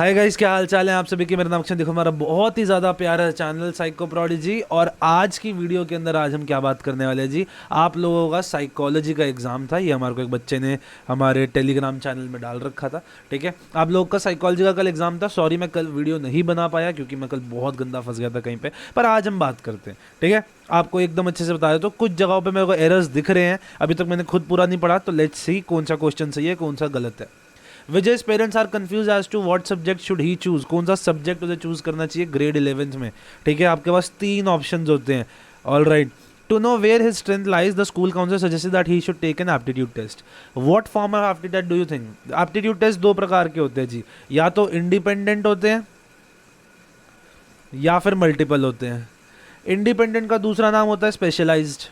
Hi guys, क्या हाल चाल है आप सभी के। मेरा नाम अक्षय, देखो हमारा बहुत ही ज़्यादा प्यारा चैनल साइको प्रोडिजी। और आज की वीडियो के अंदर आज हम क्या बात करने वाले हैं जी, आप लोगों का साइकोलॉजी का एग्ज़ाम था। ये हमारे को एक बच्चे ने हमारे टेलीग्राम चैनल में डाल रखा था। ठीक है, आप लोगों का साइकोलॉजी का कल एग्ज़ाम था। सॉरी मैं कल वीडियो नहीं बना पाया क्योंकि मैं कल बहुत गंदा फंस गया था कहीं पर। पर आज हम बात करते हैं। ठीक है, आपको एकदम अच्छे से बता दें तो कुछ जगहों पे मेरे को एरर्स दिख रहे हैं। अभी तक मैंने खुद पूरा नहीं पढ़ा, तो लेट्स सी कौन सा क्वेश्चन सही है कौन सा गलत है। Vijay's parents are confuse as to what subject should he choose. कौन सा सब्जेक्ट उसे चूज करना चाहिए ग्रेड 11th में। ठीक है, आपके पास 3 ऑप्शंस होते हैं। All right, to know where his strength lies the school council suggested that he should take an aptitude test. What form of aptitude do you think? Aptitude test 2 प्रकार के होते हैं जी, या तो इंडिपेंडेंट होते हैं या फिर मल्टीपल होते हैं। इंडिपेंडेंट का दूसरा नाम होता है स्पेशलाइज्ड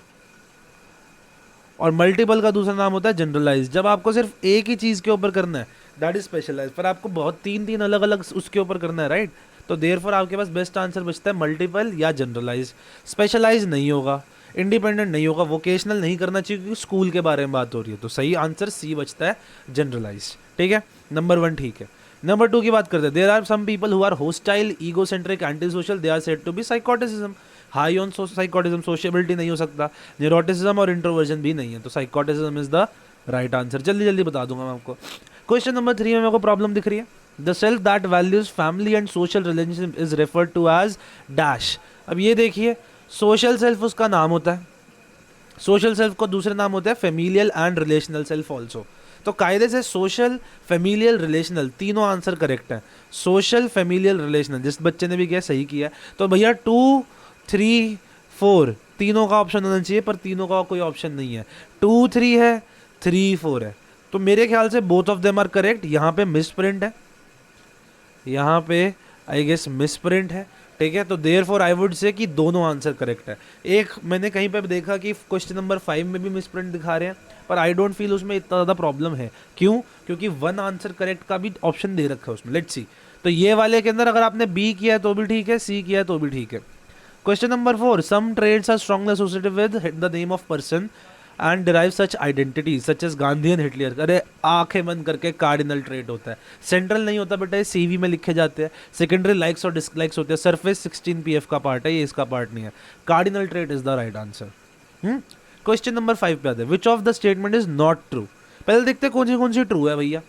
और मल्टीपल का दूसरा नाम होता है जनरलाइज्ड। जब आपको सिर्फ एक ही चीज़ के ऊपर करना है दैट इज स्पेशलाइज्ड, पर आपको बहुत 3 अलग अलग उसके ऊपर करना है, राइट? तो देयरफॉर आपके पास बेस्ट आंसर बचता है मल्टीपल या जनरलाइज। स्पेशलाइज नहीं होगा, इंडिपेंडेंट नहीं होगा, वोकेशनल नहीं करना चाहिए क्योंकि स्कूल के बारे में बात हो रही है। तो सही आंसर सी बचता है, जनरलाइज। ठीक है, नंबर 1 ठीक है। नंबर 2 की बात करते हैं। There are some people who are hostile, egocentric, anti social, they are said to be psychoticism. High on psychotism, sociability नहीं हो सकता, न्यूरोटिसिज्म और इंट्रोवर्जन भी नहीं है, तो साइकोटिज्म इज द राइट आंसर। जल्दी जल्दी बता दूंगा मैं आपको। क्वेश्चन नंबर 3 में मेरे को प्रॉब्लम दिख रही है। The self that values family and social relationship is referred to as dash. अब ये देखिए, सोशल सेल्फ उसका नाम होता है, सोशल सेल्फ को दूसरे नाम होता है familial and relational self also. तो कायदे से सोशल, फेमिलियल, रिलेशनल तीनों आंसर करेक्ट है। सोशल, फेमिलियल, रिलेशनल, जिस बच्चे ने भी किया सही किया। तो भैया 2, 3, 4 तीनों का ऑप्शन होना चाहिए, पर तीनों का कोई ऑप्शन नहीं है। 2, 3 है, 3, 4 है, तो मेरे ख्याल से both of them are correct. यहाँ पे मिस प्रिंट है, यहाँ पे आई गेस मिस प्रिंट है। ठीक है, तो देयरफॉर आई वुड से कि दोनों आंसर करेक्ट है। एक मैंने कहीं पे देखा कि क्वेश्चन नंबर 5 में भी मिस प्रिंट दिखा रहे हैं, पर आई डोंट फील उसमें इतना ज़्यादा प्रॉब्लम है। क्यों? क्योंकि 1 आंसर करेक्ट का भी ऑप्शन दे रखा है उसमें। लेट्स सी, तो ये वाले के अंदर अगर आपने बी किया है तो भी ठीक है, सी किया है तो भी ठीक है। Question number 4, some traits are strongly associated with the name of person and derive such identity such as Gandhi and Hitler. अरे आंखें बंद करके कार्डिनल ट्रेट होता है, सेंट्रल नहीं होता बेटा, ये सीवी में लिखे जाते हैं। सेकेंडरी लाइक्स और डिसलाइक्स होते हैं। सरफेस 16 पीएफ का पार्ट है, ये इसका पार्ट नहीं है। Cardinal trait is the right answer. Question number 5 पे आते हैं। Which of the statement is not true? पहले देखते हैं कौन सी ट्रू है भैया।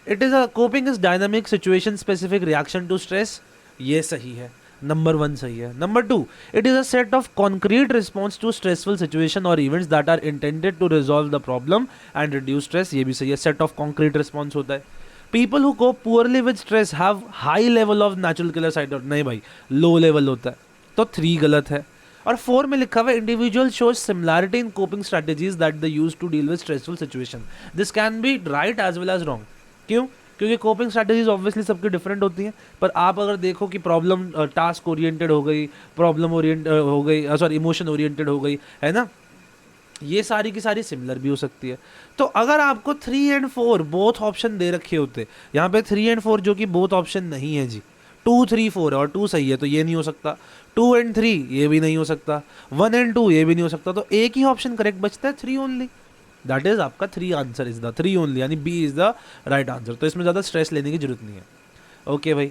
It is a coping is dynamic situation specific reaction to stress, ये सही है, नंबर 1 सही है। Number 2, it is a set of concrete response to stressful situation और events that are intended to resolve the problem and reduce stress, ये भी सही है, सेट ऑफ कॉन्क्रीट रिस्पॉन्स होता है। People who cope poorly with stress have high level of natural killer site, नहीं भाई, low level होता है, तो 3 गलत है। और 4 में लिखा हुआ है individual shows similarity in coping strategies that they use to deal with stressful situation. This can be right as well as wrong. क्यों? क्योंकि कोपिंग स्ट्रैटेजीज ऑब्वियसली सबकी डिफरेंट होती हैं, पर आप अगर देखो कि प्रॉब्लम टास्क ओरिएंटेड हो गई, प्रॉब्लम ओरिएंटेड हो गई, सॉरी इमोशन ओरिएंटेड हो गई, है ना, ये सारी की सारी सिमिलर भी हो सकती है। तो अगर आपको 3 एंड 4 बोथ ऑप्शन दे रखे होते, यहाँ पे 3 एंड 4 जो कि बोथ ऑप्शन नहीं है जी, 2, 3, 4 है और 2 सही है, तो ये नहीं हो सकता। 2 एंड 3 ये भी नहीं हो सकता, 1 एंड 2 ये भी नहीं हो सकता, तो एक ही ऑप्शन करेक्ट बचता है, 3 ओनली। दैट इज आपका 3 आंसर इज द 3 ओनली, यानी B is the right answer. तो इसमें ज़्यादा स्ट्रेस लेने की जरूरत नहीं है। ओके भाई,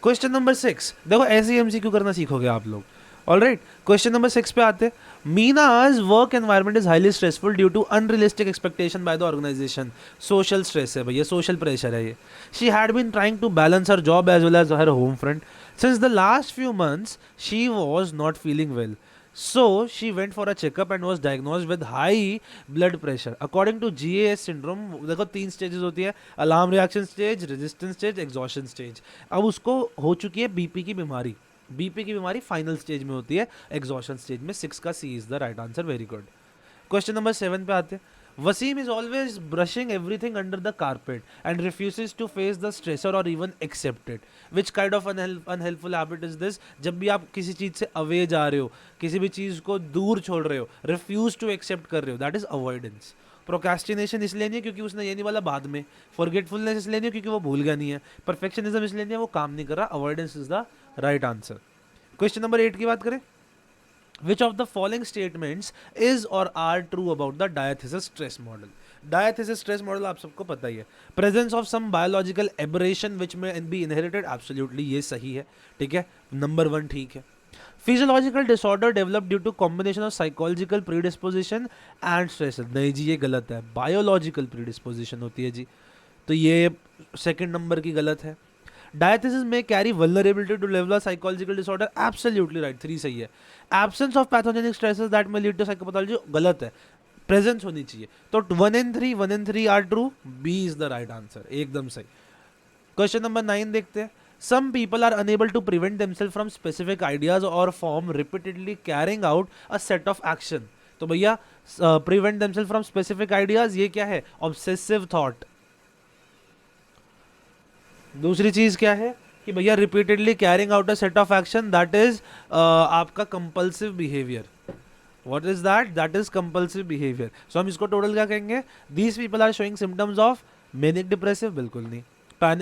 क्वेश्चन नंबर 6, देखो ऐसे ही एमसीक्यू करना सीखोगे आप लोग। ऑल राइट, क्वेश्चन नंबर 6 पे आते। Meena's work environment is highly stressful due to unrealistic expectation by the organisation. Social stress है भैया, सोशल प्रेशर है ये। She had been trying to balance her job as well as her home front. Since the last few months she was not feeling well, so she went for a checkup and was diagnosed with high blood pressure according to GAS syndrome। देखो 3 stages होती है, alarm reaction stage, resistance stage, exhaustion stage. अब उसको हो चुकी है BP की बीमारी। बीपी की बीमारी फाइनल स्टेज में होती है, एग्जॉशन स्टेज में। 6 का C is the right answer, very good. Question number 7 पे आते हैं। Wasim is always brushing everything under the carpet and refuses to face the stressor or even accept it. Which kind of unhelpful habit is this? जब भी आप किसी चीज़ से away जा रहे हो, किसी भी चीज़ को दूर छोड़ रहे हो, refuse to accept कर रहे हो, that is avoidance. प्रोक्रेस्टिनेशन इसलिए नहीं है क्योंकि उसने ये नहीं बोला बाद में, फॉरगेटफुलनेस इसलिए नहीं है क्योंकि वो भूल गया नहीं है, परफेक्शनिज्म इसलिए नहीं है वो काम नहीं कर रहा, avoidance is the right answer. Question number 8 की बात करें। Which of the following statements is or are true about the diathesis stress model? Diathesis stress model आप सबको पता ही है। Presence of some biological aberration which may be inherited, absolutely ये सही है, ठीक है, नंबर 1 ठीक है। Physiological disorder develop due to combination of psychological predisposition and stress, नहीं जी ये गलत है, बायोलॉजिकल प्रीडिस्पोजिशन होती है जी, तो ये सेकंड नंबर की गलत है। डायथिसिस में carry vulnerability to level psychological disorder, absolutely right, 3 सही है। Absence of pathogenic stresses that में लीड टू साइकोपैथोलॉजी, गलत है, प्रेजेंस होनी चाहिए। तो 1 and 3 are true, B is the right answer, एकदम सही। क्वेश्चन नंबर 9 देखते हैं। Some people are unable to prevent themselves from specific ideas or form repeatedly carrying out a set of action. तो भैया prevent themselves from specific ideas, ये क्या है? Obsessive thought. दूसरी चीज क्या है कि भैया repeatedly carrying out a set of action, that is आपका compulsive behaviour. What is that? That is compulsive behaviour. So हम इसको टोटल क्या कहेंगे? These people are showing symptoms of manic depressive, बिल्कुल नहीं।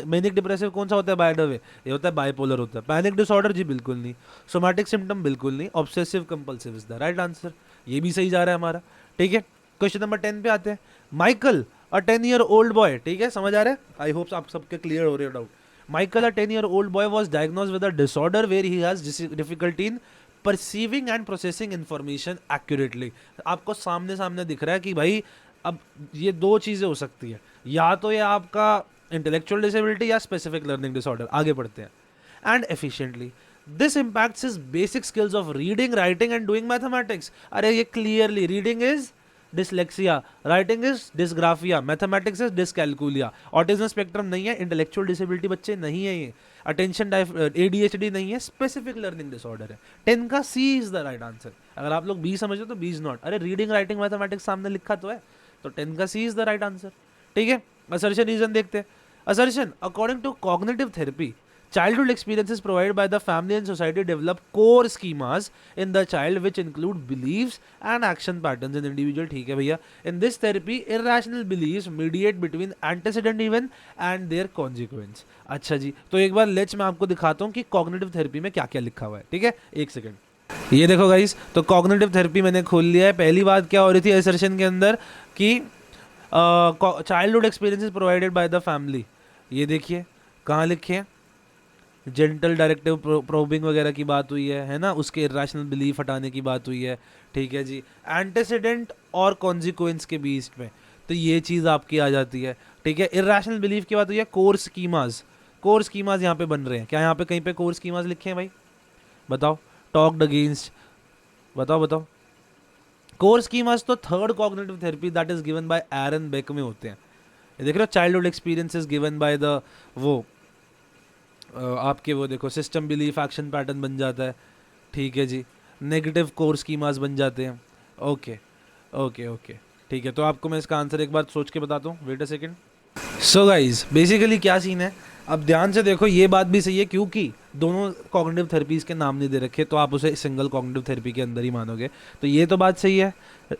मैनिक डिप्रेसिव कौन सा होता है? बाय द वे ये होता है बाइपोलर होता है। पैनिक डिसऑर्डर जी बिल्कुल नहीं। सोमैटिक सिम्टम बिल्कुल नहीं। Obsessive compulsive is the right answer, ये भी सही जा रहा है हमारा, ठीक है। क्वेश्चन नंबर 10 पे आते हैं। माइकल अ 10-year-old बॉय, ठीक है, समझ आ रहा है? आई होप आप सबके क्लियर हो रहे हो doubt. Michael a 10-year-old boy was diagnosed with a disorder where he has difficulty in perceiving and processing information accurately. आपको सामने सामने दिख रहा है कि भाई अब ये दो चीजें हो सकती है, या तो ये आपका इंटेलेक्चुअल डिसेबिलिटी या स्पेसिफिक लर्निंग डिसऑर्डर। आगे बढ़ते हैं। And efficiently this impacts his basic skills of reading, writing and doing mathematics. अरे ये clearly reading is dyslexia, writing is dysgraphia, mathematics is dyscalculia. Autism spectrum नहीं है, इंटेलेक्चुअल डिसेबिलिटी बच्चे नहीं है, ये अटेंशन ADHD नहीं है, स्पेसिफिक लर्निंग डिसऑर्डर है। 10 का C is the right answer. अगर आप लोग बी समझो तो बी इज नॉट। अरे रीडिंग राइटिंग मैथमेटिक्स सामने लिखा तो है, तो 10 का C is the right answer, ठीक है। असर्शन रीजन देखते हैं। Assertion, according to cognitive therapy, childhood experiences provided by the family and society develop core schemas in the child which include beliefs and action patterns in individual, ठीक है भैया। In this therapy, irrational beliefs mediate between antecedent event and their consequence. अच्छा जी, तो एक बार let's मैं आपको दिखाता हूँ कि cognitive therapy में क्या क्या लिखा हुआ है, ठीक है, एक सेकेंड। ये देखो गाइस, तो cognitive therapy मैंने खोल लिया है। पहली बात क्या हो रही थी assertion के अंदर कि childhood experiences provided by the family, ये देखिए कहाँ लिखे हैं, जेंटल डायरेक्टिव प्रोबिंग वगैरह की बात हुई है ना, उसके इरेशनल बिलीफ हटाने की बात हुई है, ठीक है जी। एंटेसिडेंट और कॉन्सिक्वेंस के बीच में, तो ये चीज़ आपकी आ जाती है, ठीक है। इरेशनल बिलीफ की बात हुई है। कोर स्कीमाज यहाँ पे बन रहे हैं क्या? यहाँ पे कहीं पे कोर स्कीमाज लिखे हैं भाई? बताओ। टॉक्ड अगेंस्ट, बताओ। कोर स्कीमाज तो third cognitive therapy that is given by Aaron Beck में होते हैं। ये देख रहे हो, childhood experiences given by the वो आपके वो देखो सिस्टम बिलीफ एक्शन पैटर्न बन जाता है, ठीक है जी। नेगेटिव कोर स्कीमास बन जाते हैं। ओके, ठीक है। तो आपको मैं इसका आंसर एक बार सोच के बताता हूँ, wait a second. So guys basically क्या सीन है, अब ध्यान से देखो, ये बात भी सही है क्योंकि दोनों कॉग्निटिव थेरेपीज के नाम नहीं दे रखे, तो आप उसे सिंगल कॉग्निटिव थेरेपी के अंदर ही मानोगे, तो ये तो बात सही है।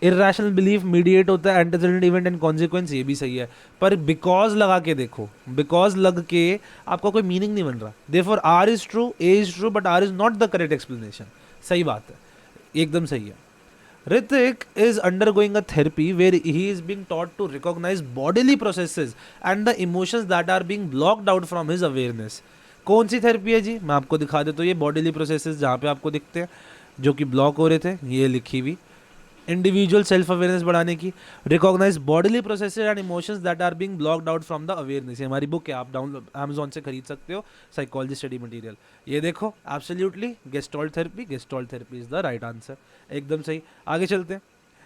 इरेशनल बिलीफ मीडिएट होता है एंटेसिडेंट इवेंट एंड कॉन्सिक्वेंस, ये भी सही है। पर बिकॉज लगा के देखो, बिकॉज लग के आपका कोई मीनिंग नहीं बन रहा। Therefore R is true, A is true, but R is not the correct explanation. सही बात है, एकदम सही है। Ritik is undergoing a therapy where he is being taught to recognize bodily processes and the emotions that are being blocked out from his awareness. कौन सी therapy है जी? मैं आपको दिखा देता हूँ। ये बॉडीली प्रोसेसेस जहाँ पे आपको दिखते हैं जो कि ब्लॉक हो रहे थे, ये लिखी हुई इंडिविजुअल सेल्फ अवेयरनेस बढ़ाने की, recognise bodily processes and emotions that are being blocked out from the awareness. ये हमारी बुक है, आप डाउनलोड अमेजॉन से खरीद सकते हो, साइकोलॉजी स्टडी मटेरियल। ये देखो, absolutely gestalt therapy is the right answer, एकदम सही। आगे चलते हैं।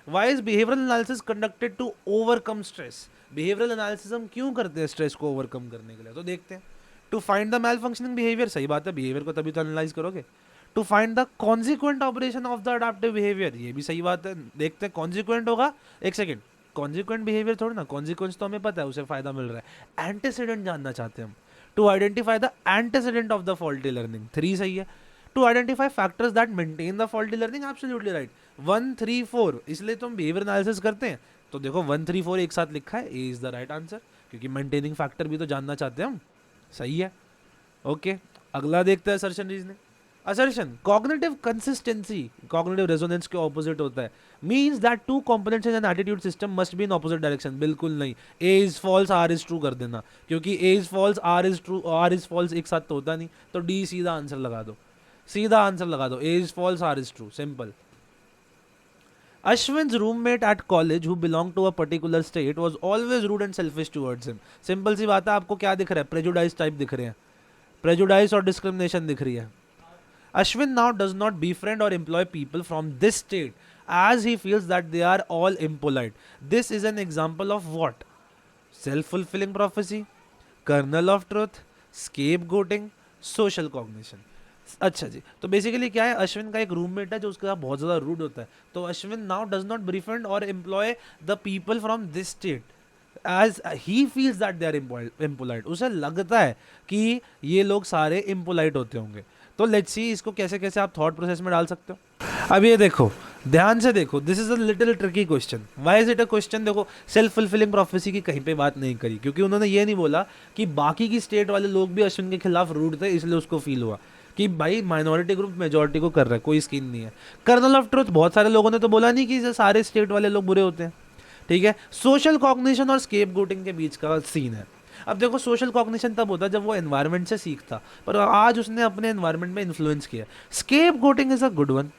Why is behavioural analysis conducted to overcome stress? Behavioural analysis हम क्यों करते हैं स्ट्रेस को ओवरकम करने के लिए? तो देखते हैं। To find the malfunctioning behaviour, सही बात है, बिहेवियर को तभी तो एनालाइज करोगे। To find the consequent operation of the adaptive behaviour, ये भी सही बात है। देखते हैं कॉन्सिक्वेंट होगा, एक सेकेंड, कॉन्सिक्वेंट बिहेवियर थोड़ा ना, कॉन्सिक्वेंस तो हमें पता है, उसे फायदा मिल रहा है। एंटेसिडेंट जानना चाहते हैं हम। To identify the antecedent of the faulty learning, 3 सही है। To identify factors that maintain the faulty learning, absolutely right. 1, 3, 4, इसलिए तो हम बिहेवियर एनालिसिस करते हैं, तो देखो 1, 3, 4 एक साथ लिखा है, ए इज द राइट आंसर, क्योंकि मेंटेनिंग फैक्टर भी तो जानना चाहते हैं हम। सही है, ओके। अगला देखते हैं assertion reasoning. Assertion, cognitive consistency cognitive resonance के ऑपोजिट होता है, means that two components in an attitude system must be in opposite direction. बिल्कुल नहीं, A is false R is true कर देना, क्योंकि A is false R is true R is false एक साथ तो होता नहीं, तो डी सीधा आंसर लगा दो, सीधा आंसर लगा दो, A is false R is true, simple. Ashwin's roommate at college who belonged to a particular state was always rude and selfish towards him। Simple सी बात है, आपको क्या दिख रहा है, प्रेजुडाइज टाइप दिख रहे हैं, प्रेजुडाइज और डिस्क्रिमिनेशन दिख रही है। Ashwin now does not befriend or employ people from this state as he feels that they are all impolite। This is an example of what? Self-fulfilling prophecy, kernel of truth, scapegoating, social cognition। अच्छा जी, तो basically क्या है, अश्विन का एक roommate है जो उसके साथ बहुत ज़्यादा रूड होता है, तो Ashwin now does not befriend और employ the people from this state as he feels that they are impolite. उसे लगता है कि ये लोग सारे इम्पोलाइट होते होंगे। तो लेट्स सी इसको कैसे कैसे आप थॉट प्रोसेस में डाल सकते हो। अब ये देखो, ध्यान से देखो, this is a little tricky question. Why is it a question? देखो, सेल्फ फुलफिलिंग प्रोफेसी की कहीं पे बात नहीं करी, क्योंकि उन्होंने ये नहीं बोला कि बाकी की स्टेट वाले लोग भी अश्विन के खिलाफ रूड थे, इसलिए उसको फील हुआ कि भाई माइनॉरिटी ग्रुप मेजॉरिटी को कर रहा है, कोई स्कीम नहीं है। कर्नल ऑफ ट्रुथ, बहुत सारे लोगों ने तो बोला नहीं कि सारे स्टेट वाले लोग बुरे होते हैं, ठीक है। सोशल कॉग्निशन और स्केप गोटिंग के बीच का सीन है। अब देखो, सोशल कॉग्निशन तब होता है जब वो एनवायरनमेंट से सीखता, पर आज उसने अपने एनवायरनमेंट में इन्फ्लुएंस किया। Scapegoating is a good one,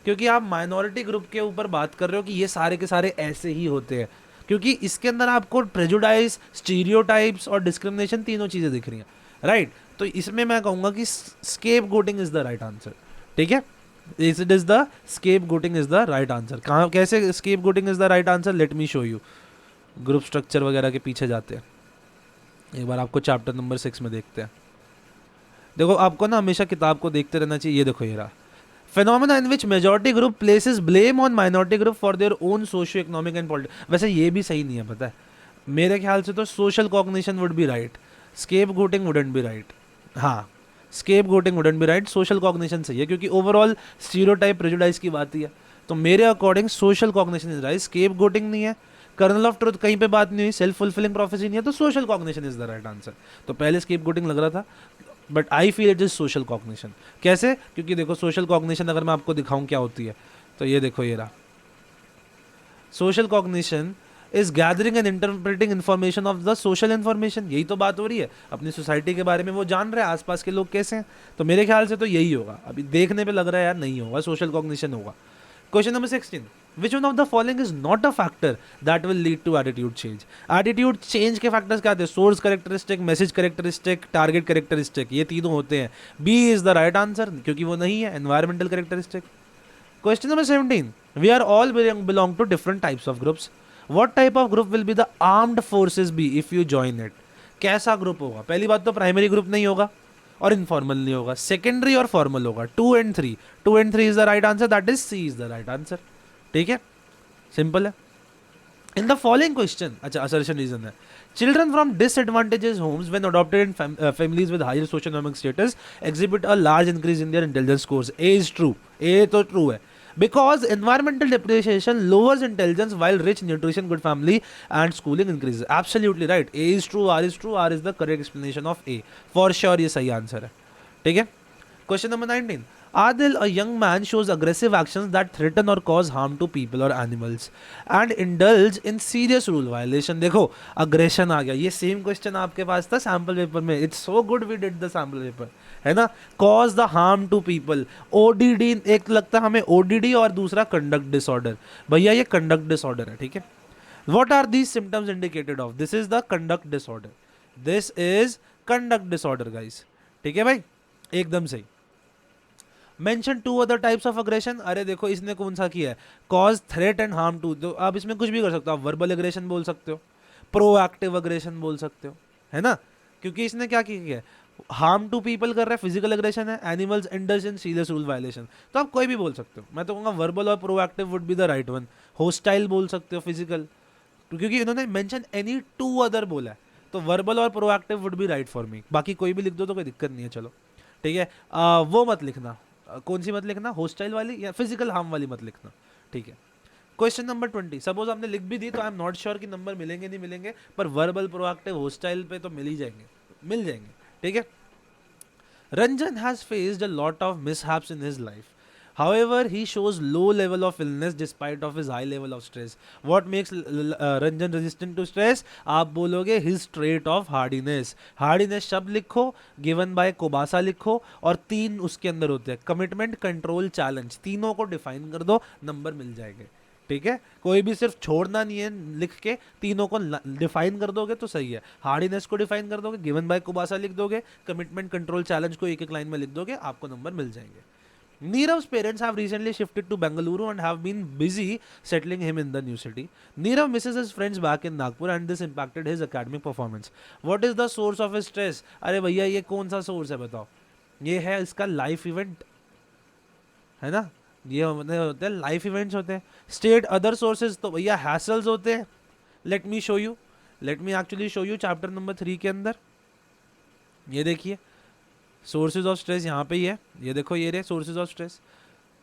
क्योंकि आप माइनॉरिटी ग्रुप के ऊपर बात कर रहे हो कि ये सारे के सारे ऐसे ही होते हैं, क्योंकि इसके अंदर आपको प्रेजुडाइज, स्टीरियोटाइप्स और डिस्क्रिमिनेशन तीनों चीज़ें दिख रही हैं, राइट। तो इसमें मैं कहूँगा कि scapegoating is the right answer, ठीक है। It is the scapegoating is the right answer. कहाँ, कैसे scapegoating is the right answer? Let me show you. Group structure वगैरह के पीछे जाते हैं, एक बार आपको चैप्टर नंबर 6 में देखते हैं। देखो, आपको ना हमेशा किताब को देखते रहना चाहिए। ये देखो, ये रहा phenomena in which majority group places blame on minority group for their own socio-economic and political। वैसे ये भी सही नहीं है, पता है, मेरे ख्याल से तो social cognition would be right, scapegoating wouldn't be right। हाँ, scapegoating wouldn't be right, social cognition सही है, क्योंकि overall stereotype prejudice की बात ही है। तो मेरे according social cognition is right, scapegoating नहीं है, कर्नल ऑफ ट्रुथ कहीं पे बात नहीं हुई, सेल्फ फुलफिलिंग प्रोफेसी नहीं है, तो social cognition is the right answer. तो पहले स्केपगोटिंग लग रहा था, but I feel it is social cognition. कैसे? क्योंकि देखो, सोशल कॉग्निशन अगर मैं आपको दिखाऊं क्या होती है, तो ये देखो, ये रहा। Social cognition is gathering and interpreting information of the social information. यही तो बात हो रही है, अपनी सोसाइटी के बारे में वो जान रहे हैं आसपास के लोग कैसे हैं, तो मेरे ख्याल से तो यही होगा। अभी देखने पे लग रहा है यार नहीं होगा, सोशल कॉग्निशन होगा। Question number 16, which one of the following is not a factor that will lead to attitude change? attitude change के factors क्या थे? source characteristic, message characteristic, target characteristic, ये तीनों होते हैं। B is the right answer, क्योंकि वो नहीं है, environmental characteristic। question number 17, we are all belong to different types of groups, what type of group will be the armed forces be if you join it? कैसा group होगा? पहली बात तो primary group नहीं होगा और इनफॉर्मल नहीं होगा, सेकेंडरी और फॉर्मल होगा। 2 and 3, 2 and 3 is the right answer, that is C is the right answer, ठीक है, सिंपल है। इन द फॉलोइंग क्वेश्चन, अच्छा असर्शन रीजन है, children from disadvantages homes when adopted in families with higher social economic status exhibit a large increase in their intelligence scores. A is true, A तो true है, because environmental depreciation lowers intelligence while rich nutrition, good family and schooling increases। absolutely right, A is true, R is true, R is the correct explanation of A for sure, ये सही answer है, ठीक है। Question number 19, Adil, a young man, shows aggressive actions that threaten or cause harm to people or animals and indulge in serious rule violation। देखो, aggression आ गया, ये same question आपके पास था सैम्पल पेपर में। It's so good we did the sample paper, है ना। Cause the harm to people, ODD, एक लगता है हमें ओडीडी और दूसरा कंडक्ट डिसऑर्डर। भैया ये कंडक्ट डिसऑर्डर है, ठीक है। What are these symptoms indicated of? This is the conduct disorder, this is conduct disorder guys, ठीक है भाई, एकदम सही। Mention 2 other types of aggression, अरे देखो इसने कौन सा किया है, cause, threat and harm to. तो आप इसमें कुछ भी कर सकते हो, आप वर्बल एग्रेशन बोल सकते हो, प्रोएक्टिव अग्रेशन बोल सकते हो, है ना, क्योंकि इसने क्या किया है, हार्म टू पीपल कर रहा है, फिजिकल एग्रेशन है, animals indulge in serious rule violation. तो आप कोई भी बोल सकते हो, मैं तो कहूँगा वर्बल और proactive would be the right one. Hostile बोल सकते हो, फिजिकल, क्योंकि इन्होंने मेंशन एनी 2 अदर बोला है, तो वर्बल और proactive would be right for me. बाकी कोई भी लिख दो तो कोई दिक्कत नहीं है, चलो ठीक है। वो मत लिखना, कौन सी मत लिखना, होस्टाइल वाली या फिजिकल हार्म वाली मत लिखना, ठीक है। क्वेश्चन नंबर 20, सपोज आपने लिख भी दी तो आई एम नॉट श्योर कि नंबर मिलेंगे नहीं मिलेंगे, पर वर्बल, प्रोएक्टिव, होस्टाइल पे तो मिल ही जाएंगे, मिल जाएंगे, ठीक है। Ranjan has faced a lot of mishaps in his life. However, he shows low level of illness despite of his high level of stress. What makes Ranjan resistant to stress? आप बोलोगे his trait of hardiness. Hardiness शब्द लिखो, given by कोबासा लिखो, और तीन उसके अंदर होते हैं, कमिटमेंट, कंट्रोल, चैलेंज, तीनों को डिफाइन कर दो, नंबर मिल जाएंगे। ठीक है, कोई भी सिर्फ छोड़ना नहीं है, लिख के तीनों को डिफाइन कर दोगे तो सही है। हार्डीनेस को डिफाइन कर दोगे, गिवन बाय कुबासा लिख दोगे, कमिटमेंट, कंट्रोल, चैलेंज को एक एक लाइन में लिख दोगे, आपको नंबर मिल जाएंगे। Nirav's parents have recently shifted to Bengaluru and have been busy settling him in the new city. Nirav misses his friends back in Nagpur and this impacted his academic performance. What is the source of his stress? अरे भैया ये कौन सा source है बताओ? ये है इसका लाइफ इवेंट, है ना, ये होते हैं लाइफ इवेंट्स होते हैं। स्टेट अदर सोर्सेज तो भैया हैसल्स होते हैं। Late me show you, let me actually show you chapter number 3 के अंदर। ये देखिए सोर्सेज ऑफ स्ट्रेस यहाँ पे ही है, ये देखो ये रहे सोर्सेज ऑफ स्ट्रेस।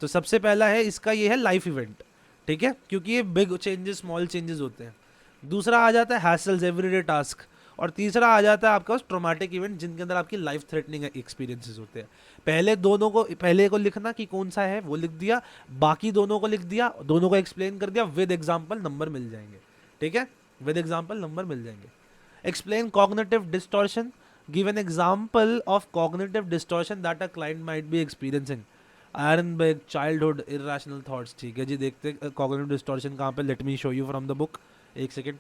तो सबसे पहला है इसका, ये है लाइफ इवेंट, ठीक है, क्योंकि ये बिग चेंजेस स्मॉल चेंजेस होते हैं। दूसरा आ जाता है हैसल्स, एवरीडे टास्क, और तीसरा आ जाता है आपका ट्रॉमेटिक इवेंट जिनके अंदर आपकी लाइफ थ्रेटनिंग एक्सपीरियंसेस होते हैं। पहले दोनों को, पहले को लिखना कि कौन सा है वो लिख दिया, बाकी दोनों को लिख दिया, दोनों को एक्सप्लेन कर दिया, विद एग्जांपल नंबर मिल जाएंगे। ठीक है, विद एग्जांपल नंबर मिल जाएंगे। Explain cognitive distortion, give an example of cognitive distortion that a client might be experiencing. Iron beg, childhood, irrational thoughts. ठीक है जी, देखते कॉग्निटिव डिस्टॉर्शन कहाँ पे, let me show you from the book, एक second.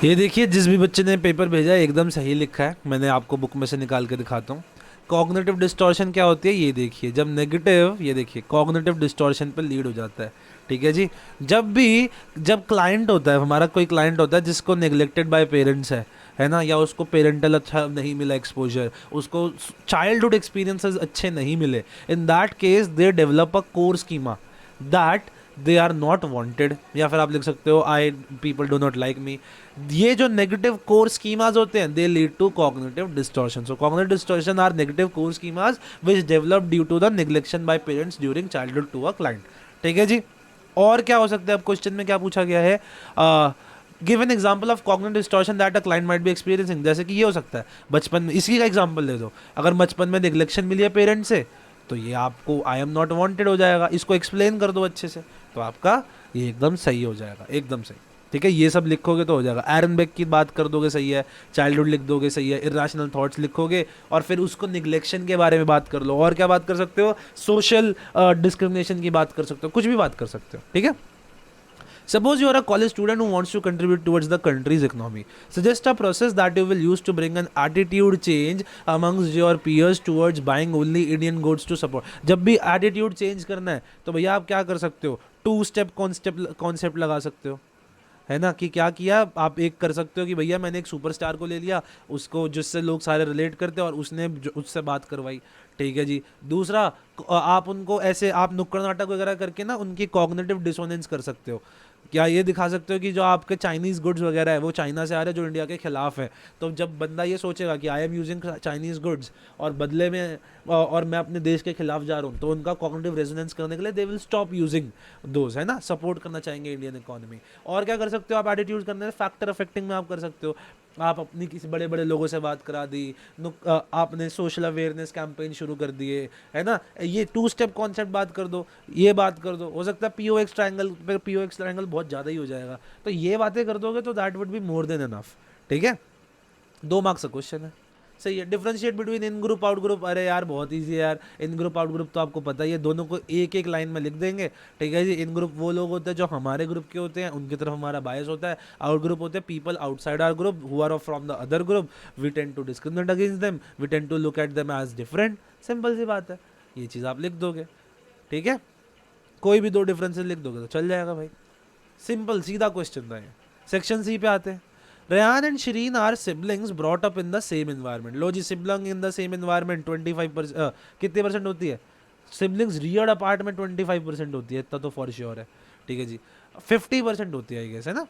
ये देखिए जिस भी बच्चे ने पेपर भेजा है एकदम सही लिखा है, मैंने आपको बुक में से निकाल के दिखाता हूँ। कॉग्निटिव डिस्टॉर्शन क्या होती है, ये देखिए, जब नेगेटिव, ये देखिए कॉग्निटिव डिस्टॉर्शन पे लीड हो जाता है। ठीक है जी, जब क्लाइंट होता है, हमारा कोई क्लाइंट होता है जिसको नेग्लेक्टेड बाय पेरेंट्स है ना, या उसको पेरेंटल अच्छा नहीं मिला एक्सपोजर, उसको चाइल्डहुड एक्सपीरियंसेस अच्छे नहीं मिले, in that case they develop a core schema that they are not wanted, या फिर आप लिख सकते हो I people do not like me. ये जो नेगेटिव कोर स्कीमाज होते हैं they lead to cognitive distortion. So cognitive distortion are negative core schemas which develop due to the neglection by parents during childhood to a client. ठीक है जी, और क्या हो सकता है, अब क्वेश्चन में क्या पूछा गया है, give an example of cognitive distortion that a client might be experiencing. जैसे कि ये हो सकता है बचपन में, इसी का एग्जाम्पल दे दो, अगर बचपन में नेग्लेक्शन मिली है पेरेंट्स से तो ये आपको आई एम नॉट वांटेड हो जाएगा। इसको एक्सप्लेन कर दो अच्छे से तो आपका ये एकदम सही हो जाएगा, एकदम सही। ठीक है, ये सब लिखोगे तो हो जाएगा। आयरन बेग की बात कर दोगे सही है, चाइल्डहुड लिख दोगे सही है, इरेशनल थॉट्स लिखोगे और फिर उसको निग्लेक्शन के बारे में बात कर लो। और क्या बात कर सकते हो, सोशल डिस्क्रिमिनेशन की बात कर सकते हो, कुछ भी बात कर सकते हो। ठीक है, suppose you are a college student who wants to contribute towards the country's economy. Suggest a process that you will use to bring an attitude change amongst your peers towards buying only Indian goods to support. जब भी attitude change करना है तो भैया आप क्या कर सकते हो, 2 step कॉन्सेप्ट लगा सकते हो, है ना, कि क्या किया आप, एक कर सकते हो कि भैया मैंने एक सुपरस्टार को ले लिया, उसको जिससे लोग सारे रिलेट करते हैं और उसने उससे बात करवाई। ठीक है जी, दूसरा आप उनको ऐसे, आप नुक्कड़ नाटक वगैरह करके ना उनकी कॉग्निटिव डिसोनेंस कर सकते हो। क्या ये दिखा सकते हो कि जो आपके चाइनीज़ गुड्स वगैरह है वो चाइना से आ रहे हैं जो इंडिया के खिलाफ है, तो जब बंदा ये सोचेगा कि I am using Chinese goods और बदले में और मैं अपने देश के खिलाफ जा रहा हूँ, तो उनका कॉग्निटिव रेजोनेंस करने के लिए they will stop using those, है ना, सपोर्ट करना चाहेंगे इंडियन इकोनॉमी। और क्या कर सकते हो आप एटीट्यूड करने, फैक्टर अफेक्टिंग में आप कर सकते हो, आप अपनी किसी बड़े बड़े लोगों से बात करा दी, आपने सोशल अवेयरनेस कैंपेन शुरू कर दिए, है ना, ये 2 स्टेप कॉन्सेप्ट बात कर दो, ये बात कर दो। हो सकता है POX ट्रायंगल पर, POX ट्रायंगल बहुत ज़्यादा ही हो जाएगा, तो ये बातें कर दोगे तो that would be more than enough. ठीक है, 2 मार्क्स का क्वेश्चन है, सही है। डिफरेंशिएट बिटवीन इन ग्रुप आउट ग्रुप, अरे यार बहुत इजी है यार, इन ग्रुप आउट ग्रुप तो आपको पता ही है, दोनों को एक एक लाइन में लिख देंगे। ठीक है जी, इन ग्रुप वो लोग होते हैं जो हमारे ग्रुप के होते हैं, उनकी तरफ हमारा बायस होता है। आउट ग्रुप होते हैं people outside our group who are from the other group, we tend to discriminate against them, we tend to look at them as different. Simple सी बात है, ये चीज़ आप लिख दोगे। ठीक है, कोई भी 2 डिफरेंसेस लिख दोगे तो चल जाएगा भाई, सिंपल सीधा क्वेश्चन था ये। सेक्शन सी पे आते हैं। Rayan and Shireen are siblings brought up in the same environment. लो जी, sibling in the same environment 25% कितने परसेंट होती है, सिबलिंग्स रियर्ड अपार्ट में 25% होती है, इतना तो फॉर श्योर है। ठीक है जी, 50% होती है आई गेस, है ना।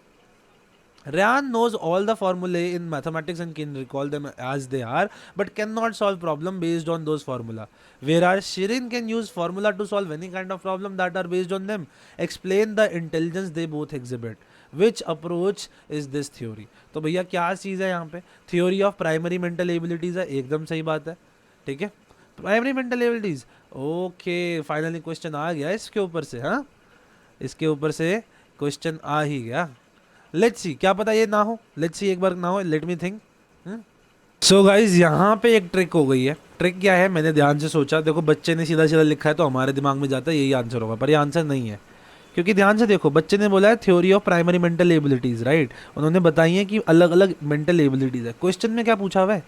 Rayan knows all the formulae in mathematics and can recall them as they are, but cannot solve problem based on those formula. Whereas Shireen can use formula to solve any kind of problem that are based on them. Explain the intelligence they both exhibit. Which approach is this theory? तो भैया क्या चीज़ है यहाँ पे, theory of primary mental abilities है, एकदम सही बात है। ठीक है, primary mental abilities. Okay, finally question आ गया इसके ऊपर से। हाँ, इसके ऊपर से क्वेश्चन आ ही गया। लेट्स सी, क्या पता ये ना हो, लेट्स सी, एक बार ना हो, let me think. So guys, यहाँ पे एक ट्रिक हो गई है। ट्रिक क्या है, मैंने ध्यान से सोचा, देखो बच्चे ने सीधा सीधा लिखा है तो हमारे दिमाग में जाता है यही आंसर होगा, पर ये आंसर नहीं है। क्योंकि ध्यान से देखो, बच्चे ने बोला है theory of primary mental abilities, right. उन्होंने बताई है कि अलग अलग मेंटल एबिलिटीज है। क्वेश्चन में क्या पूछा हुआ है,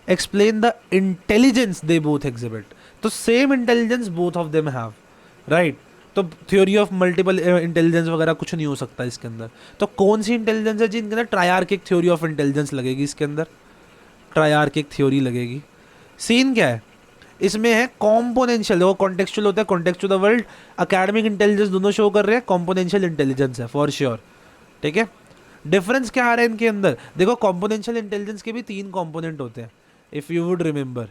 explain the intelligence they both exhibit. तो same intelligence both of them have, right. तो थ्योरी ऑफ मल्टीपल इंटेलिजेंस वगैरह कुछ नहीं हो सकता इसके अंदर। तो कौन सी इंटेलिजेंस है जिनके अंदर ट्रायआर्किक थ्योरी ऑफ इंटेलिजेंस लगेगी, इसके अंदर ट्रायआर्किक थ्योरी लगेगी। सीन क्या है इसमें है, कॉम्पोनेंशियल, वो कॉन्टेक्चुअल होता है, context to the world, academic intelligence दोनों शो कर रहे हैं, कॉम्पोनेंशियल इंटेलिजेंस है फॉर श्योर, ठीक है। डिफरेंस क्या आ रहा है इनके अंदर, देखो कॉम्पोनेंशियल इंटेलिजेंस के भी 3 कॉम्पोनेंट होते हैं, इफ यू वुड रिमेंबर,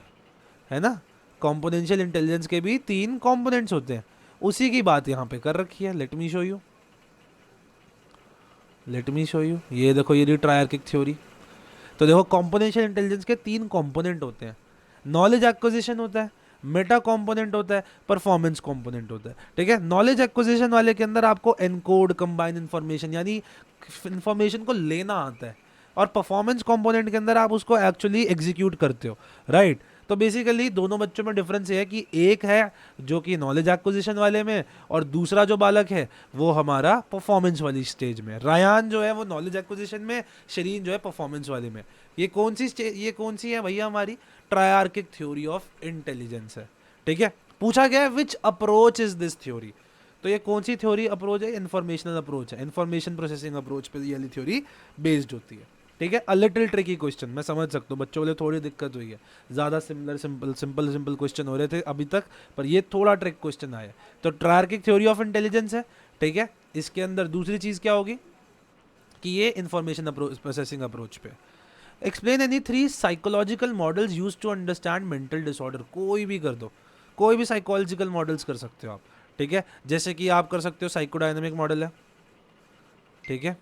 है ना। कॉम्पोनेंशियल इंटेलिजेंस के भी 3 कॉम्पोनेंट्स होते हैं, उसी की बात यहाँ पे कर रखी है। Late me show you, late me show you, ये देखो ये ट्रायआर्किक थ्योरी। तो देखो कॉम्पोनेंशियल इंटेलिजेंस के 3 कॉम्पोनेंट होते हैं, नॉलेज एक्विजिशन होता है, मेटा कॉम्पोनेंट होता है, परफॉर्मेंस कॉम्पोनेंट होता है, ठीक है। नॉलेज एक्विजिशन वाले के अंदर आपको एनकोड, कंबाइन इंफॉर्मेशन, यानी इंफॉर्मेशन को लेना आता है, और परफॉर्मेंस कंपोनेंट के अंदर आप उसको एक्चुअली एग्जीक्यूट करते हो, राइट। तो बेसिकली दोनों बच्चों में डिफरेंस ये है कि एक है जो कि नॉलेज एक्विजिशन वाले में, और दूसरा जो बालक है वो हमारा परफॉर्मेंस वाली स्टेज में। रायान जो है वो नॉलेज एक्विजिशन में, शरीन जो है परफॉर्मेंस वाले में। ये कौन सी है भैया, हमारी ट्रायआर्किक थ्योरी ऑफ इंटेलिजेंस है, ठीक है। पूछा गया है विच अप्रोच इज दिस थ्योरी, तो ये कौन सी थ्योरी अप्रोच है, इन्फॉर्मेशनल अप्रोच है, इन्फॉर्मेशन प्रोसेसिंग अप्रोच पे ये वाली थ्योरी बेस्ड होती है, ठीक है। अ लिटिल ट्रिकी क्वेश्चन, मैं समझ सकता हूँ बच्चों वाले थोड़ी दिक्कत हुई है, ज़्यादा सिंपल क्वेश्चन हो रहे थे अभी तक, पर ये थोड़ा ट्रिक क्वेश्चन आया। तो ट्रायआर्किक थ्योरी ऑफ इंटेलिजेंस है, ठीक है। इसके अंदर दूसरी चीज़ क्या होगी कि ये इन्फॉर्मेशन प्रोसेसिंग अप्रोच पे। Explain any 3 psychological models use to understand mental disorder, कोई भी कर दो, कोई भी साइकोलॉजिकल मॉडल्स कर सकते हो आप, ठीक है। जैसे कि आप कर सकते हो साइकोडायनेमिक मॉडल है, ठीक है।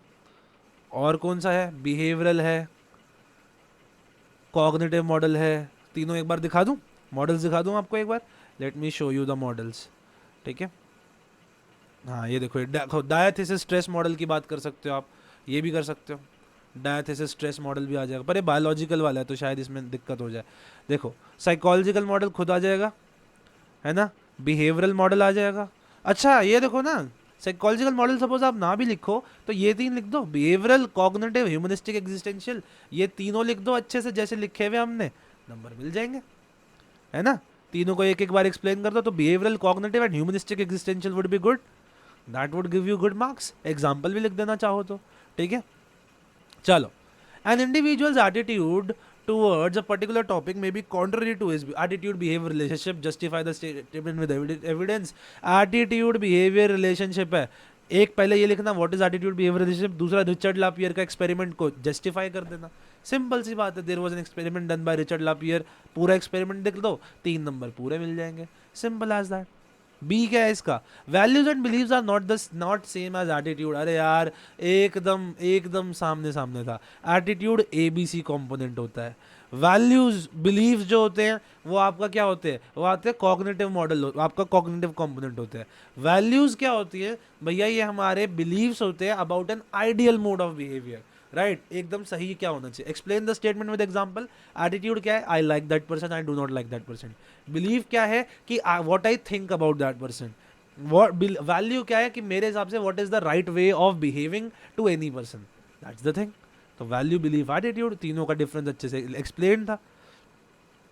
और कौन सा है, बिहेवियरल है, कॉग्निटिव मॉडल है। तीनों एक बार दिखा दूं, मॉडल्स दिखा दूं आपको एक बार, let me show you the models, ठीक है। हाँ ये देखो डायथेसिस स्ट्रेस मॉडल की बात कर सकते हो आप, ये भी कर सकते हो, डायथेसिस स्ट्रेस मॉडल भी आ जाएगा, पर ये बायोलॉजिकल वाला है तो शायद इसमें दिक्कत हो जाए। देखो साइकोलॉजिकल मॉडल खुद आ जाएगा, है ना, बिहेवियरल मॉडल आ जाएगा। अच्छा ये देखो ना, साइकोलॉजिकल मॉडल सपोज आप ना भी लिखो तो ये 3 लिख दो, बिहेवियरल, कॉग्निटिव, ह्यूमनिस्टिक, एग्जिस्टेंशियल, ये तीनों लिख दो अच्छे से जैसे लिखे हुए हमने, नंबर मिल जाएंगे, है ना। तीनों को एक एक बार एक्सप्लेन कर दो, तो behavioural, cognitive and humanistic, existential would be good, that would give you good marks. Example भी लिख देना चाहो तो, ठीक है। चलो, an individual's attitude towards a particular topic may be contrary to his attitude, behavior, relationship, justify the statement with evidence। attitude behavior relationship है, एक पहले ये लिखना what is attitude behaviour relationship, दूसरा रिचर्ड लापियर का एक्सपेरिमेंट को जस्टिफाई कर देना, सिंपल सी बात है। There was an experiment done by Richard LaPiere, पूरा एक्सपेरिमेंट लिख दो, 3 नंबर पूरे मिल जाएंगे, सिंपल एज दैट। बी क्या है इसका, values and believes are not same as attitude. अरे यार एकदम एकदम सामने सामने था। एटीट्यूड एबीसी कंपोनेंट होता है, वैल्यूज बिलीव्स जो होते हैं वो आपका क्या होते हैं, वो आते हैं कॉग्निटिव मॉडल, आपका कॉग्निटिव कंपोनेंट होते हैं। वैल्यूज क्या होती है भैया, ये हमारे बिलीव्स होते हैं about an ideal mode of behaviour, right एकदम सही क्या होना चाहिए। Explain the statement with example. Attitude क्या है, I like that person, I do not like that person. Believe क्या है कि what I think about that person. Value क्या है कि मेरे हिसाब से what is the right way of behaving to any person, that's the thing. तो वैल्यू, बिलीव, एटीट्यूड, तीनों का डिफरेंस अच्छे से एक्सप्लेन था।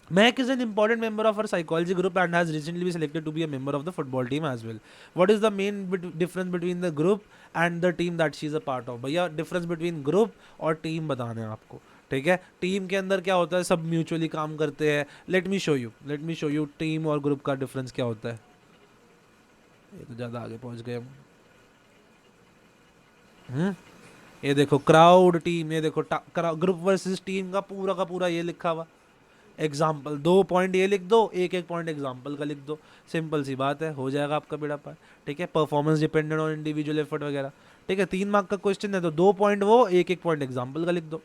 Mehak is an important member of our psychology group and has recently been selected to be a member of the football team as well. What is the main difference between the group and the team that she is a part of? भैया difference between group और team बताना है आपको, ठीक है। Team के अंदर क्या होता है, सब म्यूचुअली काम करते हैं। Late me show you team और ग्रुप का डिफरेंस क्या होता है। ये तो ज़्यादा आगे पहुंच गए हम। ये देखो क्राउड टीम, ये देखो ग्रुप वर्सेस टीम का पूरा ये लिखा हुआ। एग्जाम्पल 2 पॉइंट ये लिख दो, एक पॉइंट एग्जाम्पल का लिख दो, सिंपल सी बात है, हो जाएगा आपका बेड़ा पार, ठीक है। Performance dependent on individual effort वगैरह, ठीक है। 3 मार्क का क्वेश्चन है तो 2 पॉइंट वो, एक पॉइंट एग्जाम्पल का लिख दो,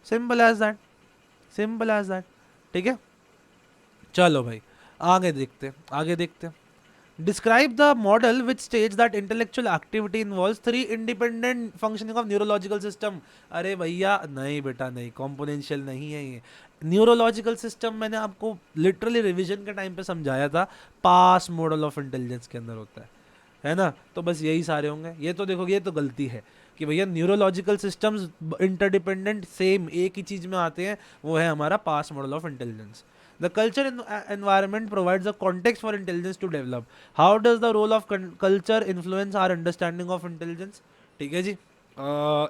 सिंपल एज दैट, ठीक है। चलो भाई, आगे देखते। Describe the model which states that intellectual activity involves three independent functioning of neurological system. अरे भैया नहीं बेटा नहीं, कॉम्पोनेंशियल नहीं है ये। न्यूरोलॉजिकल सिस्टम मैंने आपको लिटरली रिवीजन के टाइम पे समझाया था, पास मॉडल ऑफ इंटेलिजेंस के अंदर होता है ना। तो बस यही सारे होंगे। ये तो देखो, ये तो गलती है कि भैया न्यूरोलॉजिकल सिस्टम्स इंटरडिपेंडेंट सेम एक ही चीज में आते हैं, वो है हमारा PASS model of intelligence. The culture environment provides a context for intelligence to develop. How does the role of culture influence our understanding of intelligence? ठीक है जी,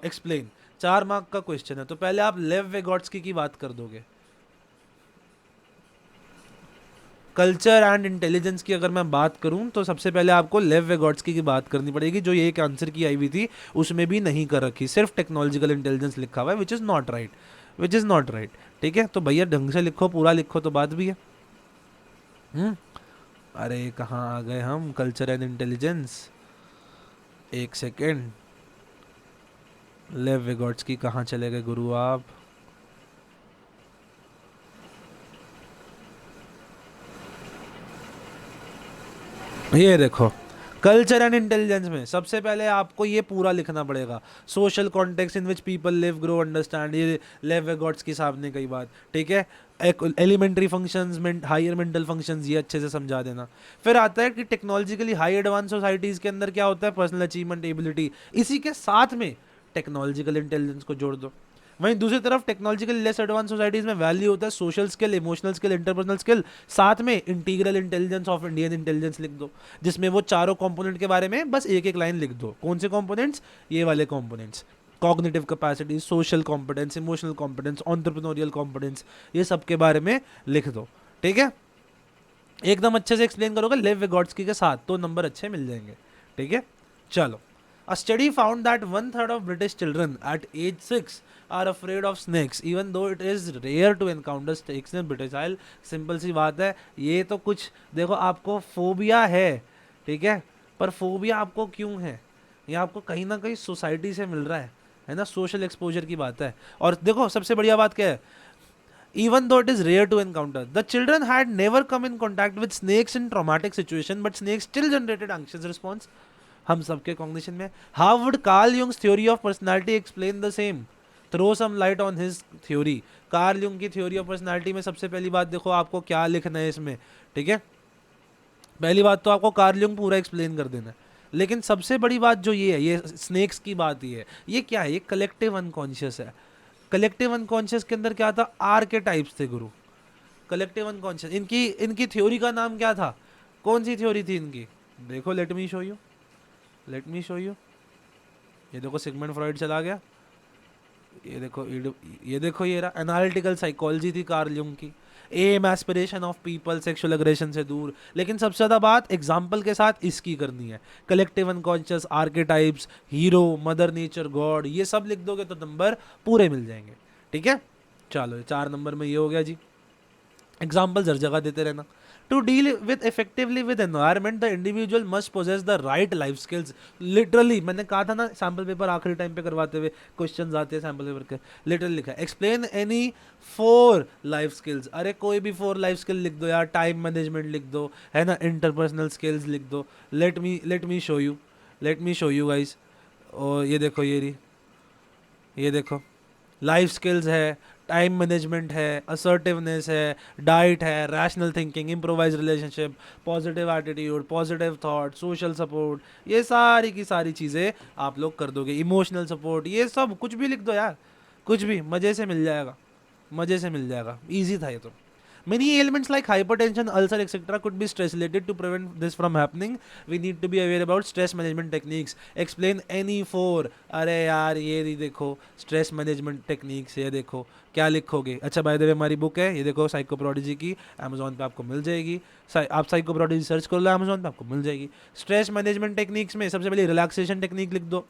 एक्सप्लेन। 4 मार्क का क्वेश्चन है, तो पहले आप लेव वेगोट्स्की की बात कर दोगे। कल्चर एंड इंटेलिजेंस की अगर मैं बात करूं तो सबसे पहले आपको लेव वेगोट्स्की की बात करनी पड़ेगी, जो ये एक आंसर की आई हुई थी उसमें भी नहीं कर रखी, सिर्फ टेक्नोलॉजिकल इंटेलिजेंस लिखा हुआ है, which is not right, which is not right. ठीक है, तो भैया ढंग से लिखो, पूरा लिखो तो बात भी है। अरे कहाँ आ गए हम, कल्चर एंड इंटेलिजेंस, एक सेकेंड, लेव वेगोट्स्की कहाँ चले गए गुरु आप। ये देखो, कल्चर एंड इंटेलिजेंस में सबसे पहले आपको ये पूरा लिखना पड़ेगा, social context in which people live grow understand, ये लेव वेगोट्स्की साहब ने कही बात। ठीक है, elementary functions, higher mental functions, ये अच्छे से समझा देना। फिर आता है कि टेक्नोलॉजिकली हाई एडवांस सोसाइटीज़ के अंदर क्या होता है, पर्सनल अचीवमेंट, एबिलिटी, इसी के साथ में टेक्नोलॉजिकल इंटेलिजेंस को जोड़ दो। वहीं दूसरी तरफ टेक्नोलॉजिकल लेस एडवांस सोसाइटीज में वैल्यू होता है social skill, emotional skill, interpersonal skill, साथ में integral intelligence of Indian intelligence लिख दो, जिसमें वो चारों कंपोनेंट के बारे में बस एक एक लाइन लिख दो। कौन से कंपोनेंट्स, ये वाले components, cognitive capacity, social competence, emotional competence, entrepreneurial competence, ये सब के बारे में लिख दो। ठीक है, एकदम अच्छे से एक्सप्लेन करोगे लेव वेगोट्स्की के साथ तो नंबर अच्छे मिल जाएंगे। ठीक है, चलो। A study found that 1/3 of British children at age 6 are afraid of snakes, even though it is rare to encounter snakes in British Isle. Simple सी बात है, ये तो कुछ देखो, आपको फोबिया है, ठीक है, पर फोबिया आपको क्यों है, ये आपको कहीं ना कहीं सोसाइटी से मिल रहा है ना, सोशल एक्सपोजर की बात है। और देखो सबसे बढ़िया बात क्या है, even though it is rare to encounter, the children had never come in contact with snakes in traumatic situation, but snakes still generated anxious response. हम सबके कॉग्निशन में। How would Carl Jung's theory of personality explain the same, throw some light on his theory. Carl Jung की theory of personality में सबसे पहली बात देखो आपको क्या लिखना है इसमें। ठीक है, पहली बात तो आपको कार्ल युंग पूरा एक्सप्लेन कर देना है, लेकिन सबसे बड़ी बात जो ये है, ये स्नेक्स की बात ये क्या है, ये कलेक्टिव अनकॉन्शियस है। कलेक्टिव अनकॉन्शियस के अंदर क्या था, आर के टाइप्स थे गुरु। कलेक्टिव अनकॉन्शियस, इनकी थ्योरी का नाम क्या था, कौन सी थ्योरी थी इनकी, देखो late me show you, late me show you. ये देखो सिगमंड फ्रॉइड चला गया, ये देखो, ये देखो, ये रहा एनालिटिकल साइकोलॉजी थी कार्ल युंग की, aim aspiration of people, sexual aggression से दूर। लेकिन सबसे ज़्यादा बात एग्जाम्पल के साथ इसकी करनी है, collective unconscious, archetypes, hero, mother nature, God, ये सब लिख दोगे तो नंबर पूरे मिल जाएंगे। ठीक है, चलो 4 नंबर में ये हो गया जी। एग्जाम्पल हर जगह देते रहना। To deal with effectively with environment, the individual must possess the right life skills. Literally, मैंने कहा था ना सैम्पल पेपर आखिरी टाइम पे करवाते हुए क्वेश्चंस आते हैं सैम्पल पेपर के, लिटरली लिखा है एक्सप्लेन एनी 4 लाइफ स्किल्स। अरे कोई भी 4 लाइफ स्किल लिख दो यार, टाइम मैनेजमेंट लिख दो, है ना, इंटरपर्सनल स्किल्स लिख दो। Late me show you, late me show you guys. और ये देखो, ये देखो लाइफ स्किल्स है, टाइम मैनेजमेंट है, असर्टिवनेस है, डाइट है, rational thinking, improvise relationship, positive attitude, positive thought, social support, ये सारी की सारी चीज़ें आप लोग कर दोगे। इमोशनल सपोर्ट, ये सब कुछ भी लिख दो यार, कुछ भी, मज़े से मिल जाएगा, मज़े से मिल जाएगा, ईजी था ये तो। Many ailments like hypertension, ulcer, etc. could be stress related. To prevent this from happening, we need to be aware about stress management techniques. Explain any 4. अरे यार ये देखो स्ट्रेस मैनेजमेंट टेक्निक्स, ये देखो क्या लिखोगे। अच्छा बाय द वे हमारी बुक है, ये देखो साइकोप्रोडिजी की, अमेजोन पे आपको मिल जाएगी। आप साइकोप्रोडिजी सर्च कर लो अमेजोन पे, आपको मिल जाएगी। स्ट्रेस मैनेजमेंट टेक्निक्स में सबसे पहले रिलैक्सेशन टेक्निक लिख दो,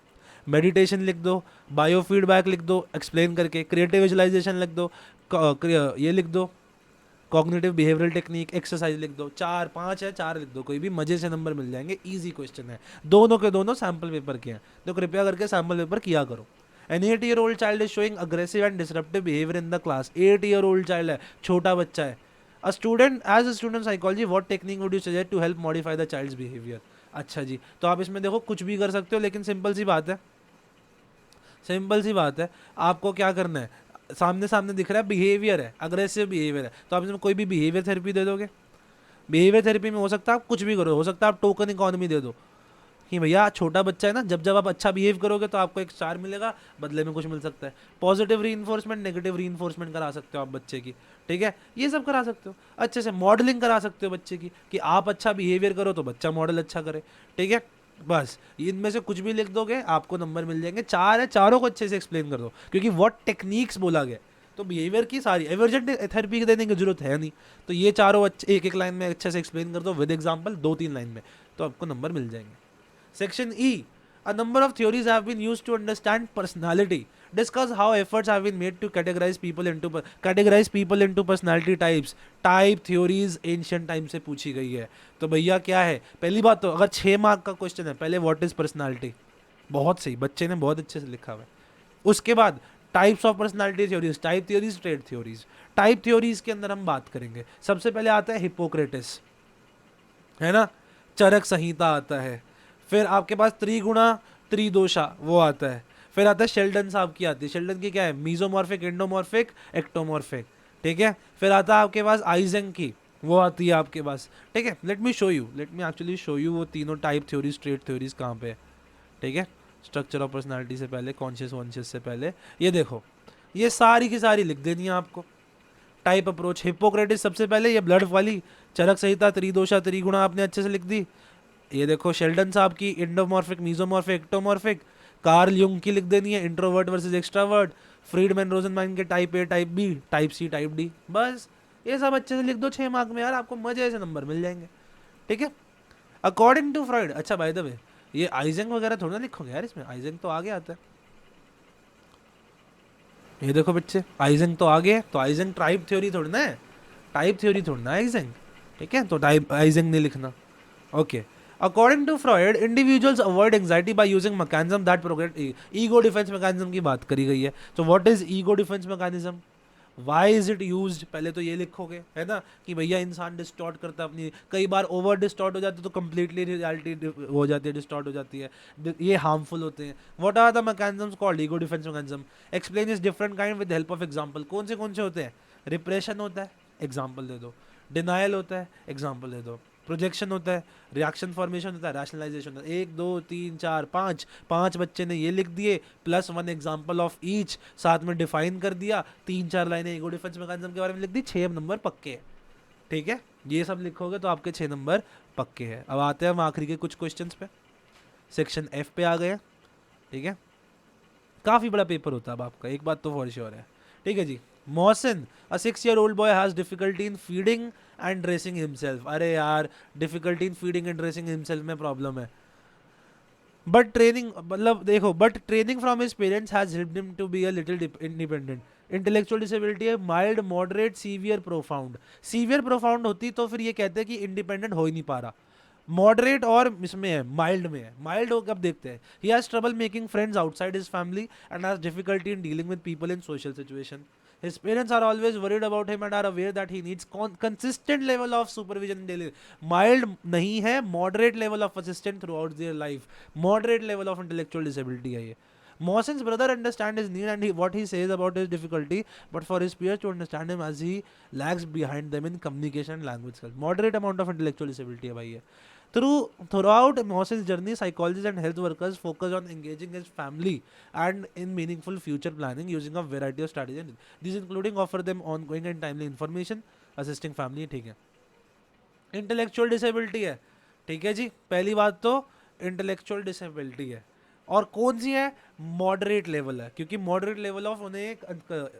मेडिटेशन लिख दो, बायो फीडबैक लिख दो एक्सप्लेन करके, क्रिएटिव विजुअलाइजेशन लिख दो, ये लिख दो, कॉग्निटिव बिहेवियरल टेक्निक, एक्सरसाइज लिख दो। 4 5 है, 4 लिख दो, कोई भी, मजे से नंबर मिल जाएंगे। इजी क्वेश्चन है, दोनों के दोनों सैम्पल पेपर के हैं, तो कृपया करके सैम्पल पेपर किया करो। An 8-year-old child is showing aggressive and disruptive behaviour in the class. 8 year old child है, छोटा बच्चा है, as a student psychology what technique would you suggest to help modify the child's behaviour. अच्छा जी, तो आप इसमें देखो कुछ भी कर सकते हो, लेकिन सिंपल सी बात है, सिंपल सी बात है, आपको क्या करना है, सामने सामने दिख रहा है बिहेवियर है, अग्रेसिव बिहेवियर है, तो आप इसमें कोई भी बिहेवियर थेरेपी दे दोगे। बिहेवियर थेरेपी में हो सकता है आप कुछ भी करो, हो सकता है आप टोकन इकोनॉमी दे दो कि भैया छोटा बच्चा है ना, जब जब आप अच्छा बिहेव करोगे तो आपको एक स्टार मिलेगा, बदले में कुछ मिल सकता है। पॉजिटिव री नेगेटिव री करा सकते हो आप बच्चे की, ठीक है, ये सब करा सकते हो। अच्छे से मॉडलिंग करा सकते हो बच्चे की कि आप अच्छा बिहेवियर करो तो बच्चा मॉडल अच्छा करे, ठीक है। बस इनमें से कुछ भी लिख दोगे आपको नंबर मिल जाएंगे। चार है, चारों को अच्छे से एक्सप्लेन कर दो, क्योंकि व्हाट टेक्निक्स बोला गया, तो बिहेवियर की सारी एवर्जेंट थेरेपी देने की जरूरत है नहीं, तो ये चारों अच्छे एक एक लाइन में अच्छे से एक्सप्लेन कर दो विद एग्जांपल, 2-3 लाइन में, तो आपको नंबर मिल जाएंगे। Section E. A number of theories have been used to understand personality. Discuss how efforts have been made to categorize people into personality types. Type theories ancient time से पूछी गई है। तो भैया क्या है, पहली बात तो अगर 6 मार्क का क्वेश्चन है, पहले व्हाट इज पर्सनालिटी, बहुत सही, बच्चे ने बहुत अच्छे से लिखा हुआ है। उसके बाद types of personality theories, type theories, trade theories. Type theories के अंदर हम बात करेंगे, सबसे पहले आता है हिपोक्रेटिस, है ना, चरक संहिता आता है, फिर आपके पास त्रिगुणा त्रिदोषा वो आता है, फिर आता है शेल्डन साहब की आती है, शेल्डन की क्या है, मीजोमॉर्फिक, एंडोमॉर्फिक, एक्टोमॉर्फिक, ठीक है। फिर आता है आपके पास आइजेंग की, वो आती है आपके पास, ठीक है। Let me actually show you वो तीनों टाइप थ्योरीज, ट्रेड थ्योरीज कहाँ पे है, ठीक है। स्ट्रक्चर ऑफ पर्सनालिटी से पहले, कॉन्शियस वॉन्शियस से पहले, ये देखो, ये सारी की सारी लिख देनी है आपको। टाइप अप्रोच, हिपोक्रेटिस सबसे पहले, ये ब्लड वाली, चरक संहिता, त्रिदोषा, त्रिगुणा आपने अच्छे से लिख दी। ये देखो शेल्डन साहब की endomorphic, mesomorphic, ectomorphic. Carl Jung की लिख देनी है introvert versus extrovert. Friedman Rosenman के type A, type B, type C, type D. बस ये सब अच्छे से लिख दो 6 मार्क में यार, आपको मजे से नंबर मिल जाएंगे, ठीक है। अकॉर्डिंग टू फ्रॉइड, अच्छा बाय द वे ये आइजेंग वगैरह थोड़ा ना लिखोगे यार, इसमें आइजेंग तो आगे आता है। ये देखो बच्चे, आइजेंग तो आगे है, तो आइजेंग टाइप थ्योरी थोड़ी ना है, टाइप थ्योरी थोड़ी ना है आइजेंग, ठीक है, तो टाइप आइजेंग नहीं लिखना, okay. According to Freud, individuals avoid anxiety by using mechanism that progress ego defense mechanism की बात करी गई है। तो what is ego defense mechanism? Why is it used? पहले तो ये लिखोगे, है ना, कि भैया इंसान डिस्टॉर्ट करता है अपनी, कई बार ओवर डिस्टॉर्ट हो जाता है तो कंप्लीटली रियलिटी हो जाती है, डिस्टॉर्ट हो जाती है, ये हार्मफुल होते हैं। What are the mechanisms called ego defence mechanism? Explain is different kind with help of example. कौन से होते हैं? रिप्रेशन होता है, एग्जांपल दे दो। डिनायल होता है, एग्जांपल दे दो। प्रोजेक्शन होता है, रिएक्शन फॉर्मेशन होता है, रैशनलाइजेशन होता है। 1 2 3 4 5 5 बच्चे ने ये लिख दिए, +1 एग्जांपल ऑफ ईच, साथ में डिफाइन कर दिया, 3-4 लाइनें ईगो डिफेंस मैकेनिज्म के बारे में लिख दी, 6 नंबर पक्के हैं, ठीक है। ये सब लिखोगे तो आपके 6 नंबर पक्के हैं। अब आते हैं हम आखिरी के कुछ क्वेश्चंस पे, सेक्शन एफ पे आ गए, ठीक है। काफ़ी बड़ा पेपर होता है अब आपका, एक बात तो फॉर श्योर है, ठीक है जी। Mohsin, a 6-year-old boy has difficulty in feeding and dressing himself. अरे यार, difficulty in feeding and dressing himself में प्रॉब्लम है, बट ट्रेनिंग, मतलब देखो, but training from his parents has helped him to be a little independent. Intellectual disability है mild, moderate, severe, profound. Severe profound होती तो फिर ये कहते हैं कि इंडिपेंडेंट हो ही नहीं पा रहा। मॉडरेट और इसमें है, माइल्ड में है। माइल्ड हो कब देखते हैं, he has trouble making friends outside his family and has difficulty in dealing with people in social situation. His parents are always worried about him and are aware that he needs consistent level of supervision in daily. Mild नहीं है, moderate level of assistance throughout their life. Moderate level of intellectual disability है ये। Mohsin's brother understands his need and what he says about his difficulty, but for his peers to understand him as he lags behind them in communication and language skills. Moderate amount of intellectual disability है भाई ये। Throughout Mohsin's journey, psychologists and health workers focus on engaging his family and in meaningful future planning using a variety of strategies. These including offer them ongoing and timely information, assisting family, ठीक है। Intellectual disability है, ठीक है जी, पहली बात तो intellectual disability है, और कौन सी है, मॉडरेट लेवल है, क्योंकि मॉडरेट लेवल ऑफ उन्हें एक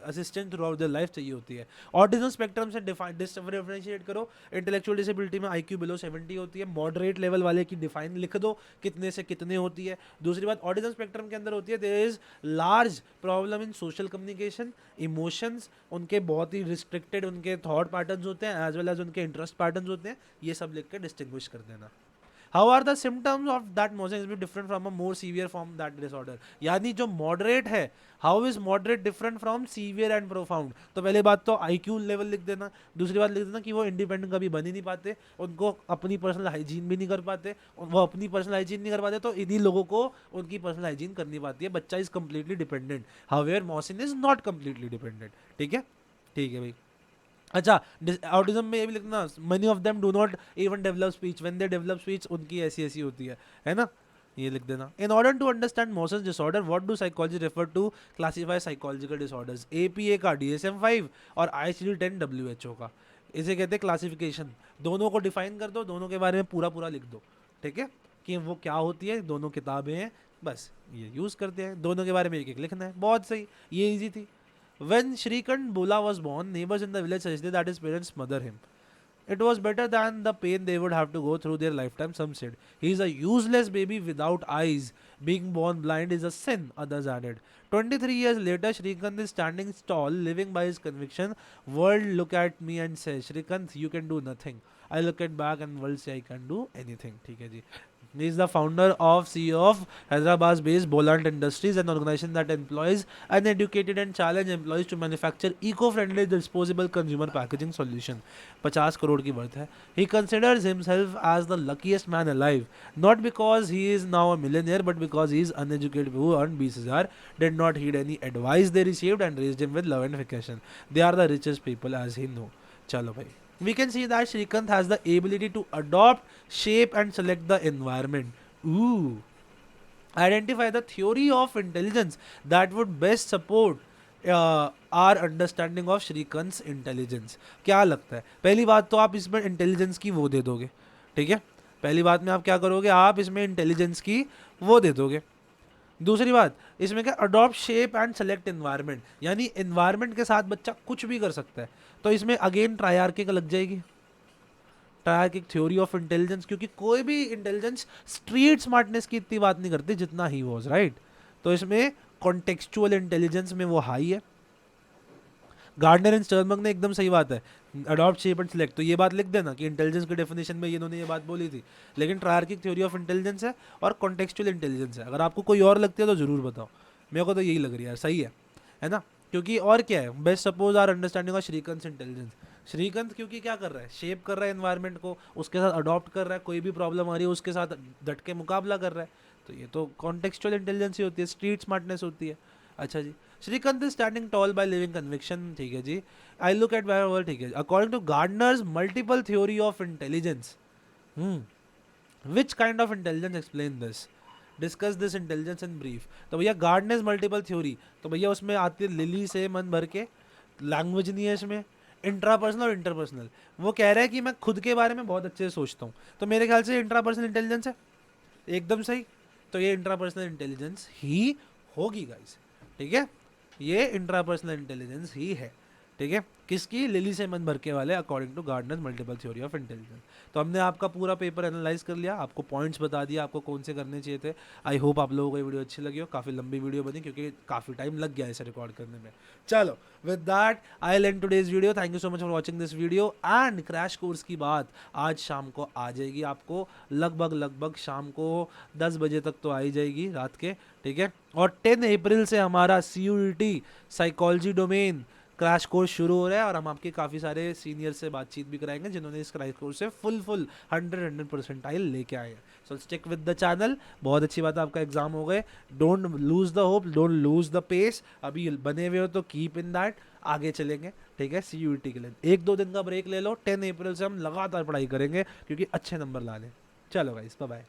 assistant through out the life चाहिए होती है। ऑटिज्म स्पेक्ट्रम से डिफरेंशिएट करो, इंटेलेक्चुअल डिसेबिलिटी में IQ बिलो 70 होती है, मॉडरेट लेवल वाले की डिफाइन लिख दो कितने से कितने होती है। दूसरी बात, ऑटिज्म स्पेक्ट्रम के अंदर होती है there is large problem in social communication, emotions उनके बहुत ही रिस्ट्रिक्टेड, उनके थॉट पैटर्न्स होते हैं एज वेल एज उनके इंटरेस्ट पैटर्न्स होते हैं, ये सब लिख के डिस्टिंग्विश कर देना। How are the symptoms of that motion is be different from a more severe form that disorder, यानी जो मॉडरेट है, how is moderate different from severe and profound. तो पहले बात तो IQ लेवल लिख देना, दूसरी बात लिख देना कि वो इंडिपेंडेंट कभी बन ही नहीं पाते, उनको अपनी पर्सनल हाइजीन भी नहीं कर पाते, वो अपनी पर्सनल हाइजीन नहीं कर पाते तो इन्हीं लोगों को उनकी पर्सनल हाइजीन करनी पाती है। बच्चा is completely dependent, however Mohsin is not completely dependent. ठीक है, ठीक है भाई। अच्छा, ऑटिज्म में ये भी लिखना, many of them do not even develop speech, when they develop speech उनकी ऐसी ऐसी होती है ना, ये लिख देना। In order to understand motions disorder what do psychology refer to classify psychological disorders, APA का, DSM-5 और ICD-10 WHO का, इसे कहते हैं क्लासिफिकेशन। दोनों को डिफाइन कर दो, दोनों के बारे में पूरा पूरा लिख दो, ठीक है, कि वो क्या होती है, दोनों किताबें हैं, बस ये यूज़ करते हैं, दोनों के बारे में एक एक लिखना है, बहुत सही, ये ईजी थी। When Shrikant Bula was born, neighbors in the village suggested that his parents smother him. It was better than the pain they would have to go through their lifetime, some said. He is a useless baby without eyes. Being born blind is a sin, others added. 23 years later, Shrikant is standing tall, living by his conviction. World look at me and say, Shrikant, you can do nothing. I look at back and world say I can do anything. ठीक है जी. He is the founder of CEO of Hyderabad-based Bolant Industries, an organization that employs uneducated and challenge employees to manufacture eco-friendly disposable consumer packaging solution. 50 crore की worth है. He considers himself as the luckiest man alive, not because he is now a millionaire, but because he is uneducated who earned 20,000, did not heed any advice they received and raised him with love and affection. They are the richest people as he know. चलो भाई. We can see that Shrikant has the ability to adopt, shape and select the environment. Ooh. Identify the theory of intelligence that would best support our understanding of Shrikant's intelligence. क्या लगता है? पहली बात तो आप इसमें इंटेलिजेंस की वो दे दोगे, ठीक है, पहली बात में आप क्या करोगे, आप इसमें इंटेलिजेंस की वो दे दोगे। दूसरी बात इसमें क्या, adopt shape and select environment, यानी एनवायरनमेंट के साथ बच्चा कुछ भी कर सकता है। तो इसमें अगेन ट्रायर्किक लग जाएगी, ट्रायर्किक थ्योरी ऑफ इंटेलिजेंस, क्योंकि कोई भी इंटेलिजेंस स्ट्रीट स्मार्टनेस की इतनी बात नहीं करती जितना ही वॉज, राइट। तो इसमें कॉन्टेक्चुअल इंटेलिजेंस में वो हाई है। गार्डनर एंड स्टर्नबर्ग ने एकदम सही बात है, अडॉप्ट शेप एंड सिलेक्ट, तो ये बात लिख देना कि इंटेलिजेंस की डेफिनेशन में इन्होंने ये बात बोली थी। लेकिन ट्रायर्किक थ्योरी ऑफ इंटेलिजेंस है और कॉन्टेक्चुअल इंटेलिजेंस है। अगर आपको कोई और लगती है तो जरूर बताओ, मेरे को तो यही लग रही है, सही है ना। क्योंकि और क्या है, best suppose are understanding of Shrikant intelligence. Shrikant क्योंकि क्या कर रहा है, शेप कर रहा है एनवायरनमेंट को, उसके साथ अडॉप्ट कर रहा है, कोई भी प्रॉब्लम आ रही है उसके साथ डट के मुकाबला कर रहा है, तो ये तो कॉन्टेक्चुअल इंटेलिजेंस ही होती है, स्ट्रीट स्मार्टनेस होती है। अच्छा जी, Shrikant is standing tall by living conviction, ठीक है जी। I look at my world, ठीक है, according to Gardner's multiple theory of intelligence, which kind of intelligence explain this, discuss this intelligence in brief. तो भैया गार्डनर्स मल्टीपल थ्योरी, तो भैया उसमें आती है लिली से मन भर के, लैंग्वेज नहीं है इसमें, इंट्रापर्सनल और इंटरपर्सनल। वो कह रहा है कि मैं खुद के बारे में बहुत अच्छे से सोचता हूँ, तो मेरे ख्याल से इंट्रापर्सनल इंटेलिजेंस है, एकदम सही। तो ये इंट्रापर्सनल इंटेलिजेंस ही होगी गाइस, ठीक है, ये इंट्रापर्सनल इंटेलिजेंस ही है, ठीक है, किसकी, लिली से मन भर के वाले, according to Gardner multiple theory of intelligence. तो हमने आपका पूरा पेपर एनालाइज कर लिया, आपको पॉइंट्स बता दिया आपको कौन से करने चाहिए थे। आई होप आप लोगों को ये वीडियो अच्छी लगी हो, काफ़ी लंबी वीडियो बनी क्योंकि काफ़ी टाइम लग गया इसे रिकॉर्ड करने में। चलो with that I and today's video, thank you so much for watching this video. And crash course की बात आज शाम को आ जाएगी, आपको लगभग शाम को 10 बजे तक तो आ ही जाएगी रात के, ठीक है। और 10 अप्रैल से हमारा CUET psychology domain crash course शुरू हो रहा है, और हम आपके काफ़ी सारे सीनियर से बातचीत भी कराएंगे जिन्होंने इस क्रैश कोर्स से फुल 100% लेके आए हैं। So stick with the channel, बहुत अच्छी बात है, आपका एग्जाम हो गए, don't lose the hope, don't lose the pace, अभी बने हुए हो तो कीप इन दैट, आगे चलेंगे, ठीक है। CUET के लिए 1-2 दिन का ब्रेक ले लो, 10 अप्रैल से हम लगातार पढ़ाई करेंगे क्योंकि अच्छे नंबर ला लें। चलो गाइस, बाय बाय।